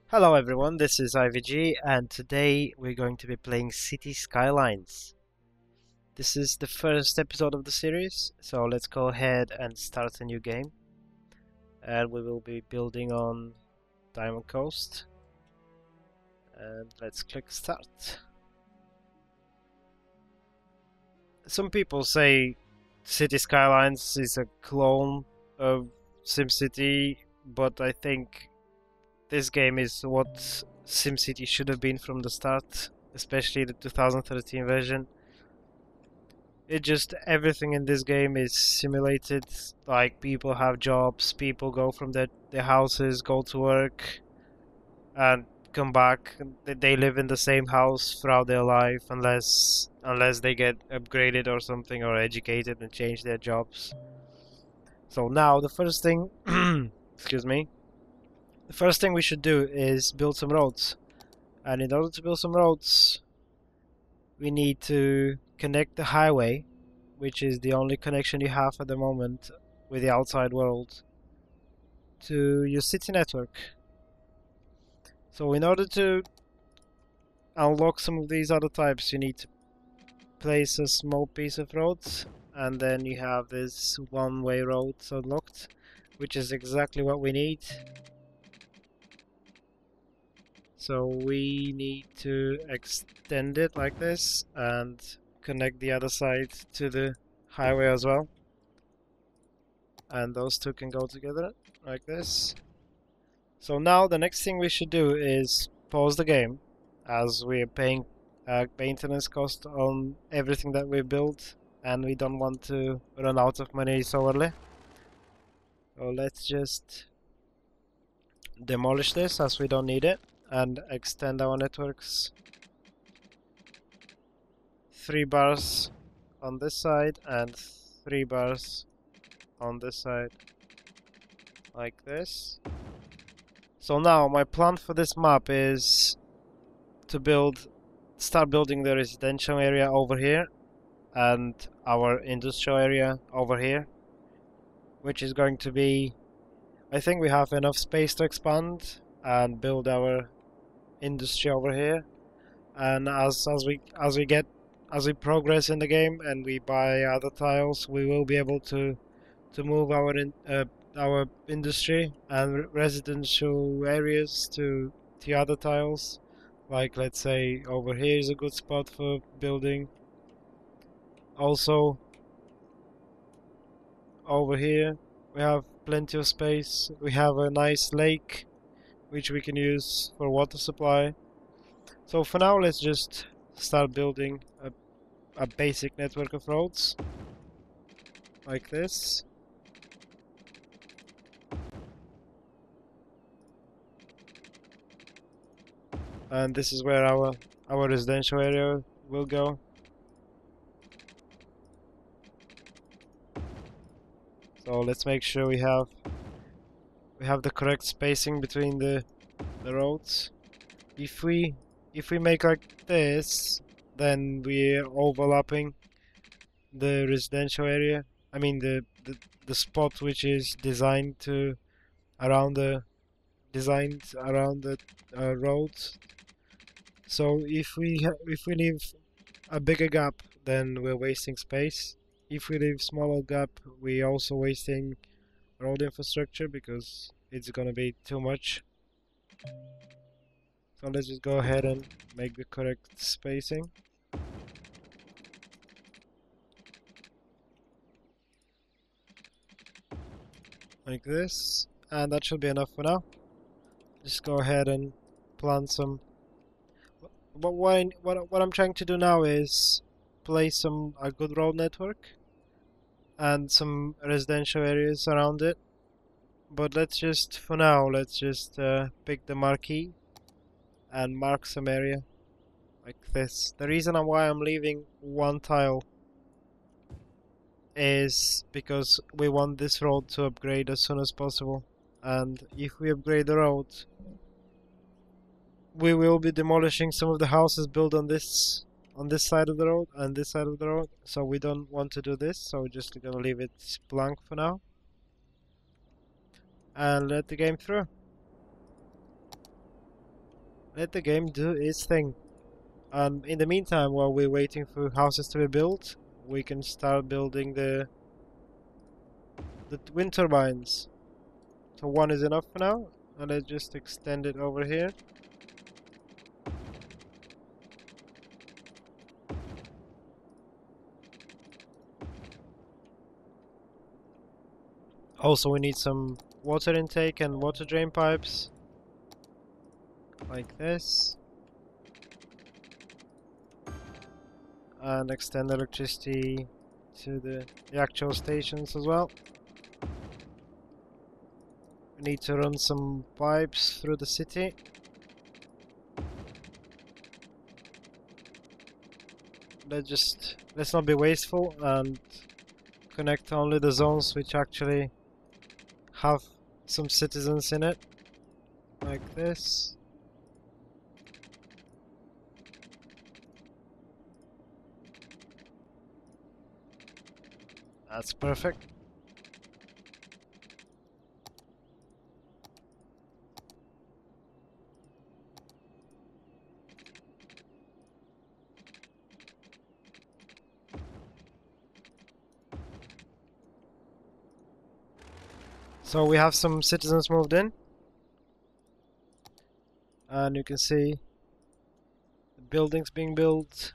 Hello everyone, this is iVG and today we're going to be playing City Skylines. This is the first episode of the series, so let's go ahead and start a new game. And we will be building on Diamond Coast. And let's click start. Some people say City Skylines is a clone of SimCity, but I think this game is what SimCity should have been from the start, especially the 2013 version. Everything in this game is simulated. Like, people have jobs, people go from their houses, go to work, and come back. They live in the same house throughout their life, unless they get upgraded or something, or educated and change their jobs. So now the first thing, excuse me, the first thing we should do is build some roads. And in order to build some roads, we need to connect the highway, which is the only connection you have at the moment with the outside world, to your city network. So in order to unlock some of these other types, you need to place a small piece of road, and then you have this one-way road unlocked, which is exactly what we need. So we need to extend it like this and connect the other side to the highway as well. And those two can go together like this. So now the next thing we should do is pause the game, as we are paying maintenance cost on everything that we built, and we don't want to run out of money so early. So let's just demolish this, as we don't need it, and extend our networks. 3 bars on this side and 3 bars on this side, like this. So now my plan for this map is to start building the residential area over here and our industrial area over here, which is going to be, I think we have enough space to expand and build our industry over here. And as we progress in the game and we buy other tiles, we will be able to move our industry and residential areas to the other tiles. Like, let's say over here is a good spot for building. Also, over here we have plenty of space. We have a nice lake which we can use for water supply. So for now, let's just start building a basic network of roads like this. And this is where our residential area will go. So let's make sure we have the correct spacing between the roads. If we make like this, then we're overlapping the residential area. I mean the spot which is designed around the roads. So if we leave a bigger gap, then we're wasting space. If we leave smaller gap, we're also wasting road infrastructure because it's gonna be too much. So let's just go ahead and make the correct spacing. Like this, and that should be enough for now. Just go ahead and plant some. But what I'm trying to do now is place a good road network and some residential areas around it. But for now, let's just pick the marquee and mark some area like this. The reason why I'm leaving one tile is because we want this road to upgrade as soon as possible. And if we upgrade the road, we will be demolishing some of the houses built on this side of the road and this side of the road. So we don't want to do this, so we're just gonna leave it blank for now and let the game through. Let the game do its thing. And in the meantime, while we're waiting for houses to be built, we can start building the wind turbines. So one is enough for now, and let's just extend it over here. Also, we need some water intake and water drain pipes, like this. And extend electricity to the actual stations as well. We need to run some pipes through the city. Let's not be wasteful and connect only the zones which actually have some citizens in it, like this. That's perfect. So we have some citizens moved in, and you can see the buildings being built.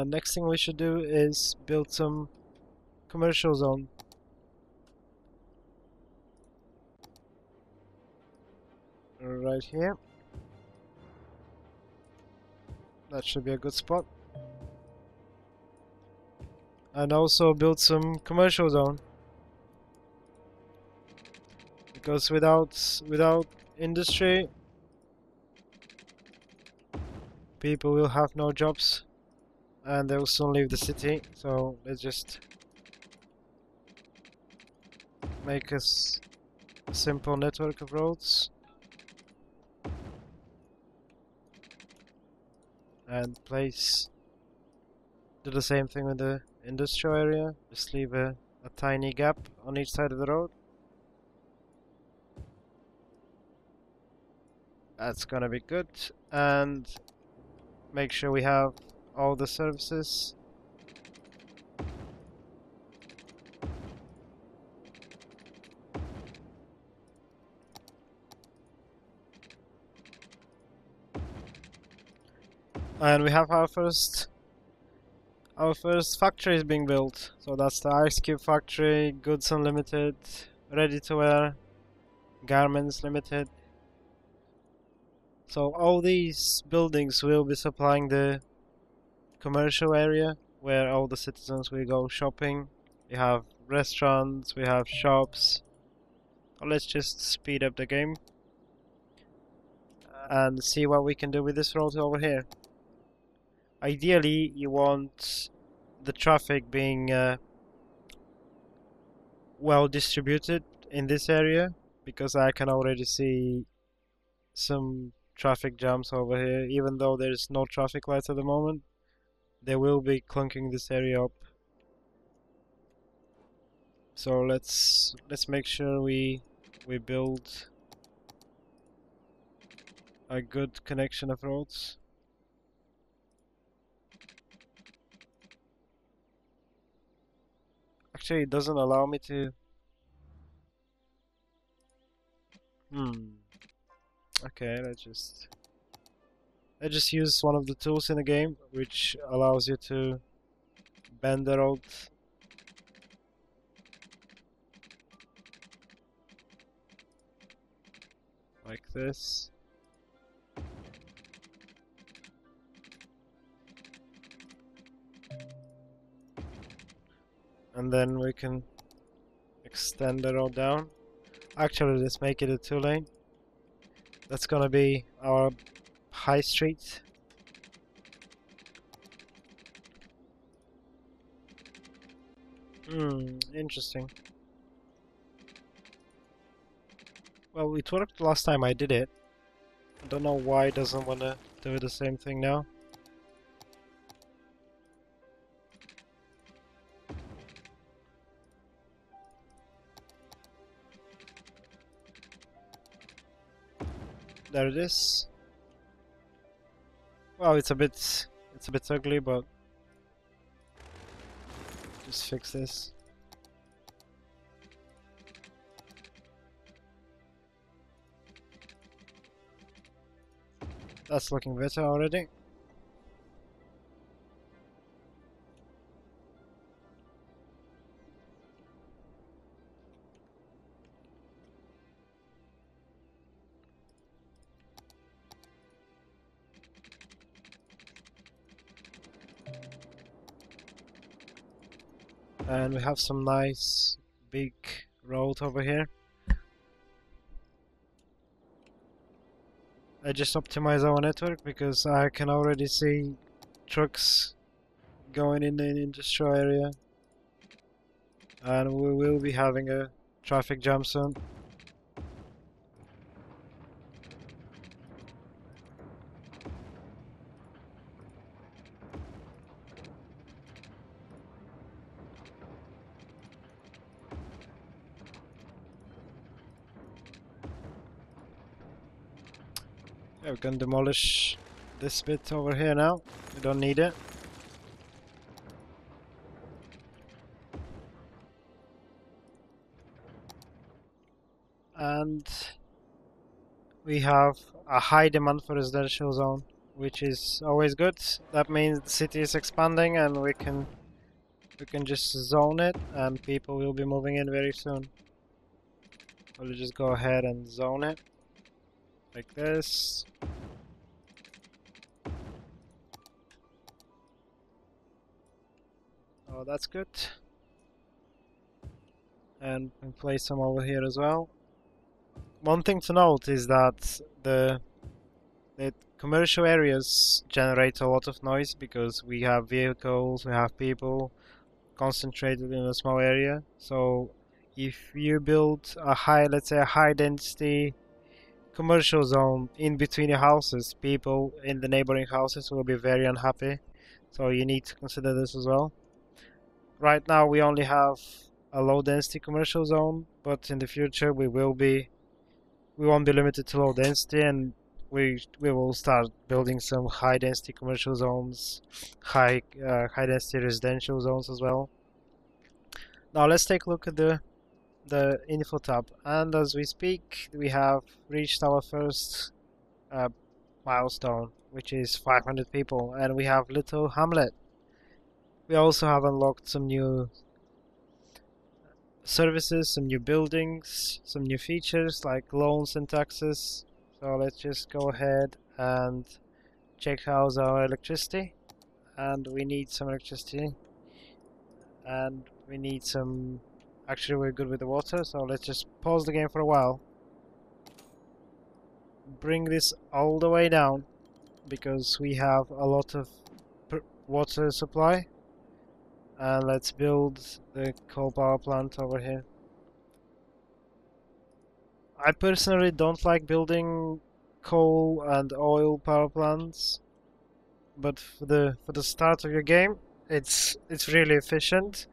Next thing we should do is build some commercial zone. Right here. That should be a good spot. And also build some commercial zone. Because without industry, people will have no jobs and they will soon leave the city. So let's just make a simple network of roads and do the same thing with the industrial area. Just leave a tiny gap on each side of the road. That's gonna be good. And make sure we have all the services. And we have our first factory is being built. So that's the Ice Cube factory, Goods Unlimited, Ready to Wear, Garments Limited. So all these buildings will be supplying the commercial area where all the citizens will go shopping. We have restaurants, we have shops. So let's just speed up the game and see what we can do with this road over here. Ideally, you want the traffic being well distributed in this area, because I can already see some traffic jams over here. Even though there's no traffic lights at the moment, they will be clunking this area up. So let's make sure we build a good connection of roads. Actually, it doesn't allow me to. Okay, let's just use one of the tools in the game, which allows you to bend the road. Like this. And then we can extend the road down. Actually, let's make it a 2-lane. That's gonna be our high street. Interesting. Well, it worked last time I did it. I don't know why it doesn't want to do the same thing now. There it is. Well, it's a bit ugly, but just fix this. That's looking better already. And we have some nice big road over here. I just optimize our network because I can already see trucks going in the industrial area, and we will be having a traffic jam soon. Yeah, we can demolish this bit over here now. We don't need it. And we have a high demand for residential zone, which is always good. That means the city is expanding and we can just zone it and people will be moving in very soon. We'll just go ahead and zone it like this. Oh, that's good. And we can place some over here as well. One thing to note is that the commercial areas generate a lot of noise because we have vehicles, we have people concentrated in a small area. So if you build a let's say a high density commercial zone in between your houses, people in the neighboring houses will be very unhappy. So you need to consider this as well. Right now we only have a low density commercial zone, but in the future we won't be limited to low density, and we will start building some high density commercial zones, high density residential zones as well. Now let's take a look at the info tab, and as we speak we have reached our first milestone, which is 500 people, and we have Little Hamlet. We also have unlocked some new services, some new buildings, some new features like loans and taxes. So let's just go ahead and check how's our electricity. And we need some electricity. And we need some... Actually, we're good with the water, so let's just pause the game for a while. Bring this all the way down, because we have a lot of water supply. And let's build the coal power plant over here. I personally don't like building coal and oil power plants, but for the start of your game, it's really efficient,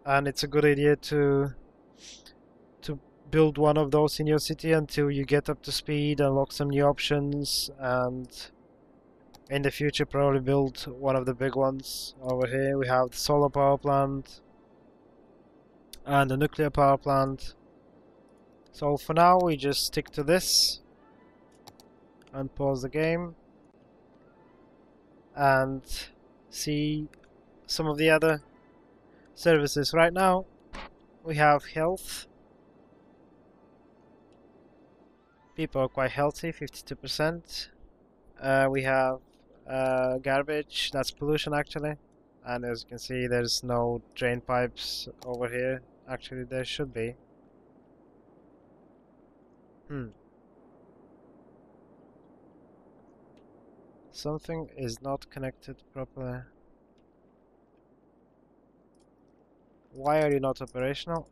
and it's a good idea to build one of those in your city until you get up to speed, unlock some new options, and in the future probably build one of the big ones. Over here we have the solar power plant and the nuclear power plant. So for now we just stick to this and pause the game and see some of the other services. Right now we have health. People are quite healthy, 52%. We have garbage, that's pollution actually, and as you can see there's no drain pipes over here. Actually there should be. Something is not connected properly. Why are you not operational?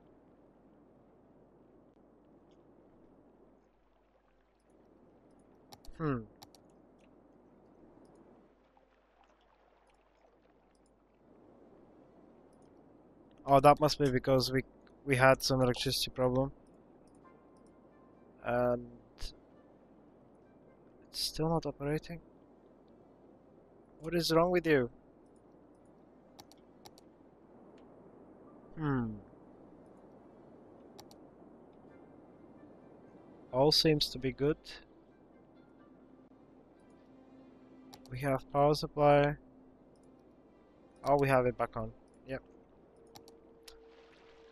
Oh, that must be because we had some electricity problem. And It's still not operating. What is wrong with you? All seems to be good. We have power supply. Oh, we have it back on. Yep.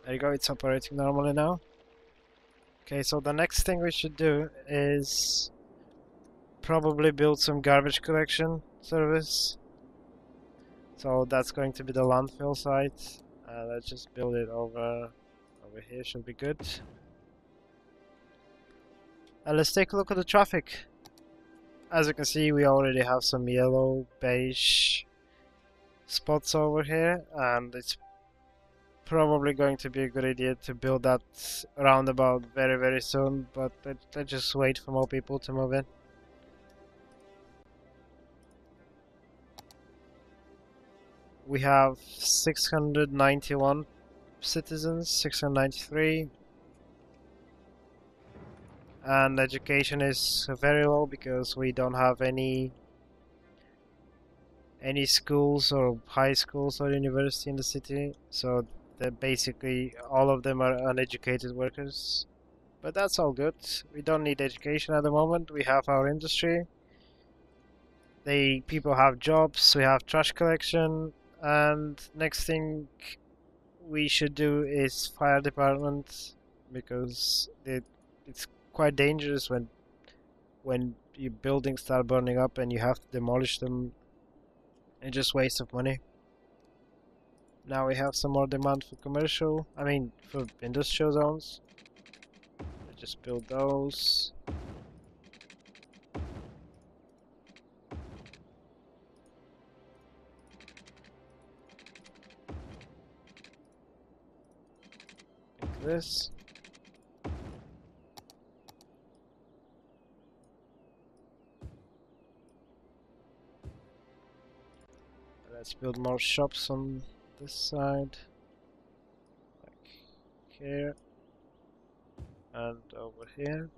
There you go, it's operating normally now. Okay, so the next thing we should do is probably build some garbage collection service. So that's going to be the landfill site. Let's just build it over here, should be good. And let's take a look at the traffic. As you can see, we already have some yellow, beige spots over here, and it's probably going to be a good idea to build that roundabout very, very soon, but let's just wait for more people to move in. We have 691 citizens, 693. And education is very low because we don't have any schools or high schools or university in the city, so basically all of them are uneducated workers. But that's all good. We don't need education at the moment. We have our industry. People have jobs. We have trash collection, and next thing we should do is fire department, because it's quite dangerous when your buildings start burning up and you have to demolish them. It's just waste of money. Now we have some more demand for for industrial zones. Let's just build those. Like this. Let's build more shops on this side, like here and over here,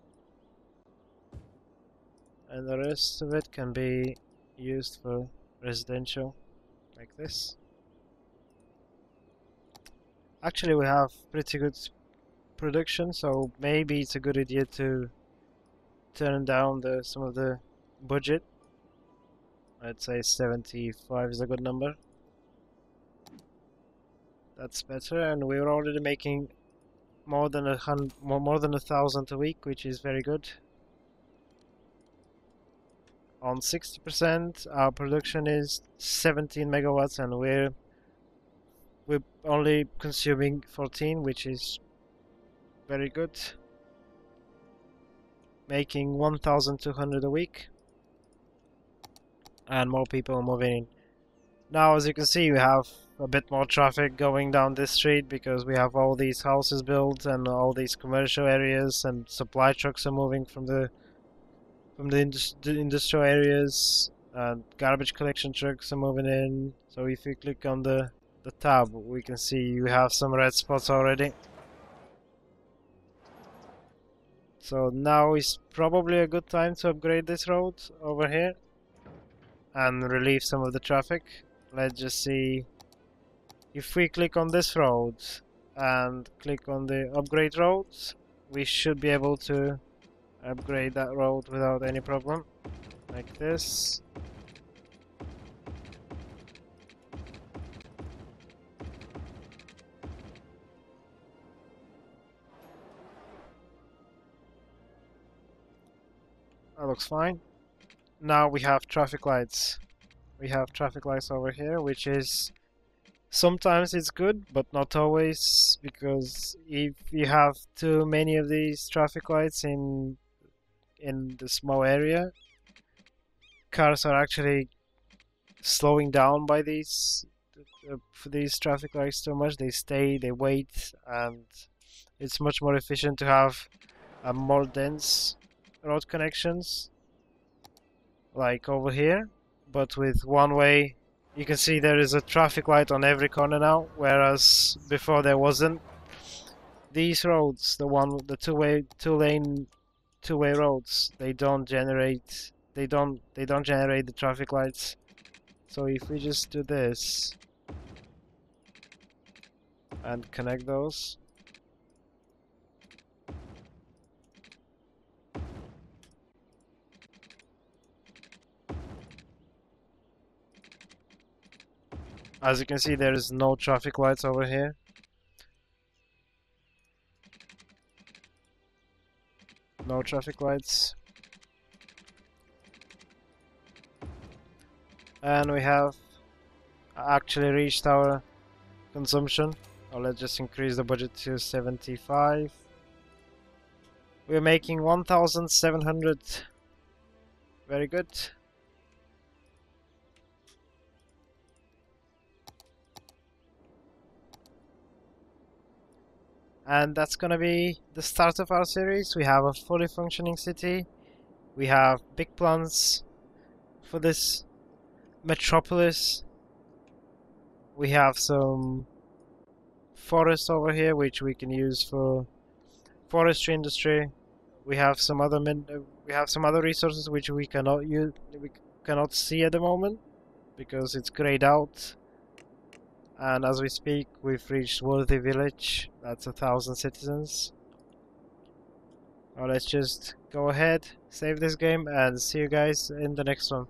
and the rest of it can be used for residential, like this. Actually, we have pretty good production, so maybe it's a good idea to turn down some of the budget. I'd say 75 is a good number. That's better, and we're already making more than 1,000 a week, which is very good. On 60%, our production is 17 megawatts, and we're only consuming 14, which is very good. Making 1,200 a week. And more people moving in. Now, as you can see, we have a bit more traffic going down this street because we have all these houses built and all these commercial areas, and supply trucks are moving from the industrial areas, and garbage collection trucks are moving in. So if you click on the tab, we can see you have some red spots already. So now is probably a good time to upgrade this road over here and relieve some of the traffic. Let's just see, if we click on this road and click on the upgrade roads, we should be able to upgrade that road without any problem, like this. That looks fine. Now we have traffic lights. We have traffic lights over here, which is sometimes it's good, but not always, because if you have too many of these traffic lights in the small area, cars are actually slowing down by these traffic lights too much. They stay, they wait, and it's much more efficient to have more dense road connections, like over here, but with one way. You can see there is a traffic light on every corner now, whereas before there wasn't. These roads, the two-way roads, they they don't generate the traffic lights. So if we just do this and connect those, as you can see, there is no traffic lights over here. No traffic lights. And we have actually reached our consumption. Now let's just increase the budget to 75. We're making 1,700. Very good. And that's gonna be the start of our series. We have a fully functioning city. We have big plans for this metropolis. We have some forests over here which we can use for forestry industry. We have some other resources which we cannot use, we cannot see at the moment because it's grayed out. And as we speak, we've reached Worthy Village. That's 1,000 citizens. Now let's just go ahead, save this game, and see you guys in the next one.